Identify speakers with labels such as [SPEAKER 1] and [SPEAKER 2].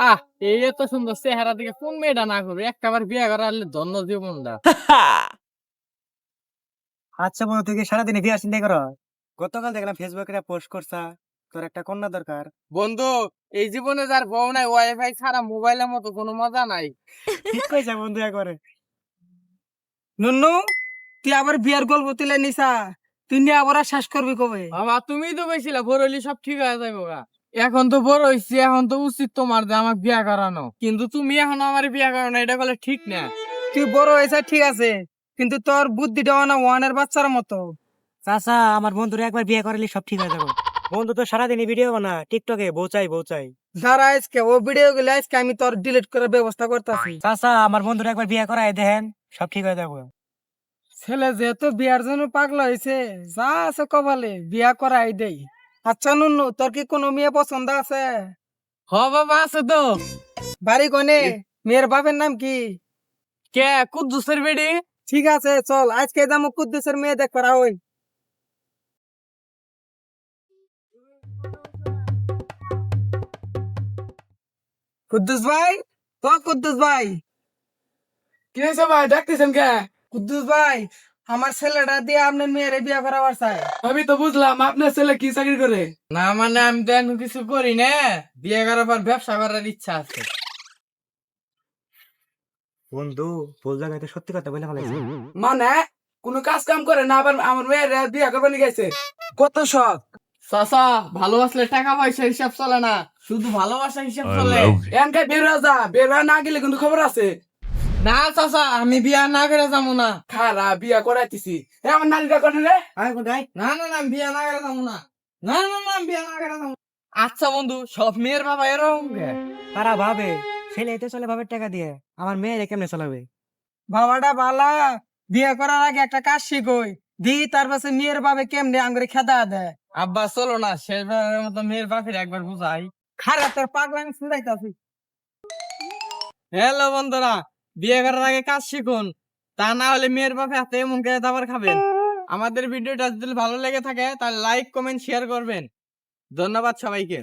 [SPEAKER 1] আহ, এই এত সুন্দর চেহারা দিকে কোন মেয়েটা না করবে? একটাবার বিয়ে করা হলে ধন্য জীবনটা।
[SPEAKER 2] আচ্ছা বন্ধু, তুই কি সারাদিনে বিয়ার চিন্তা করো? গতকাল দেখলাম ফেসবুকে একটা পোস্ট করছা, তোর একটা কন্যা দরকার।
[SPEAKER 1] বন্ধু, এই জীবনে যার বউ নাই, ওয়াইফাই ছাড়া মোবাইলের মতো কোনো মজা নাই।
[SPEAKER 2] ঠিক কইছা বন্ধু একবারে।
[SPEAKER 3] নুনু, তুই আবার বিয়ার গল্প তুলে নিসা, তুই নিয়ে আবার আর শ্বাস করবি কবে?
[SPEAKER 1] বাবা, তুমি তো বেশিলা বড় হইলে সব ঠিক হয়ে যাইব গা। এখন তো বড় হইছি, এখন তো উচিত তোমার যে আমার বিয়া করানো, কিন্তু তুমি এখন আমার বিয়া করানো, এটা বলে ঠিক না।
[SPEAKER 3] তুই বড় হয়েছে ঠিক আছে, কিন্তু তোর বুদ্ধিটা না ওয়ানের বাচ্চার মতো।
[SPEAKER 2] চাচা, আমার বন্ধুরে একবার বিয়ে করালে সব ঠিক হয়ে যাবে। বন্ধু তো সারাদিনই ভিডিও বানা টিকটকে, বউ চাই বউ চাই।
[SPEAKER 3] যারা আজকে ও ভিডিও গুলো আজকে আমি তোর ডিলিট করার ব্যবস্থা করতেছি।
[SPEAKER 2] চাচা, আমার বন্ধুরে একবার বিয়ে করাই দেখেন, সব ঠিক হয়ে যাবে।
[SPEAKER 3] ছেলে যেহেতু বিয়ার জন্য পাগল হয়েছে, যা আছে কপালে বিয়া করাই দেই। আচ্ছা নুনু, তোর কি কোনো মেয়ে পছন্দ আছে?
[SPEAKER 1] হ বাবা, আছে তো।
[SPEAKER 3] বাড়ি কোনে? মেয়ের বাপের নাম কি?
[SPEAKER 1] কে? কুদ্দুসের বেডি।
[SPEAKER 3] ঠিক আছে, চল আজকে যাবো কুদ্দুসের মেয়ে দেখ করা ওই। কুদ্দুস ভাই, ও কুদ্দুস ভাই।
[SPEAKER 1] কি হয়েছে ভাই, ডাকতেছেন কে?
[SPEAKER 3] কুদ্দুস ভাই, আমার ছেলেটা দিয়ে আপনার মেয়েরে বিয়ে করাবার চাই।
[SPEAKER 1] আমি তো বুঝলাম আপনার ছেলে কি চাকরি করে। না মানে আমি তো এখন কিছু করি না, বিয়ে করার পর ব্যবসা করার ইচ্ছা আছে।
[SPEAKER 2] বন্ধু, ভুল জায়গায় তো সত্যি কথা বলে ফেলাইছে।
[SPEAKER 4] মানে কোনো কাজ কাম করে না, আবার আমার মেয়ের বিয়ে করবার নিয়ে গেছে। কত শখ!
[SPEAKER 1] চাচা, ভালোবাসলে টাকা পয়সা হিসাব চলে না, শুধু ভালোবাসা হিসাব চলে।
[SPEAKER 4] এনকাই বের হয়ে যা, বের হয়ে না গেলে কিন্তু খবর আছে।
[SPEAKER 1] না চাচা, আমি বিয়া না করে যাবো না।
[SPEAKER 4] খারা বিয়া করাইতেছি, আমার নারীটা করে রে।
[SPEAKER 2] আয় কোথায়?
[SPEAKER 1] না না না, আমি বিয়া না করে যাবো না। না না না, আমি বিয়া না করে যাবো না। আচ্ছা বন্ধু, সব মেয়ের বাবা এরকম কে?
[SPEAKER 2] তারা ভাবে ছেলে এতে চলে ভাবের টাকা দিয়ে, আমার মেয়েরে কেমনে চালাবে?
[SPEAKER 3] বাবাটা বালা, বিয়ে করার আগে একটা কাজ শিখোই দি, তার পাশে মেয়ের বাবে কেমনে আঙ্গুরে খেদা দেয়।
[SPEAKER 1] আব্বা চলো না, শেষবারের মতো মেয়ের বাপের একবার বুঝাই।
[SPEAKER 3] খারাপ তোর পাগলা আমি শুনাইতাছি।
[SPEAKER 1] হ্যালো বন্ধুরা, বিয়ে করার আগে কাজ শিখুন, তা না হলে মেয়ের বাপে হাতে এমন করে দাবার খাবেন। আমাদের ভিডিওটা যদি ভালো লেগে থাকে তাহলে লাইক কমেন্ট শেয়ার করবেন। ধন্যবাদ সবাইকে।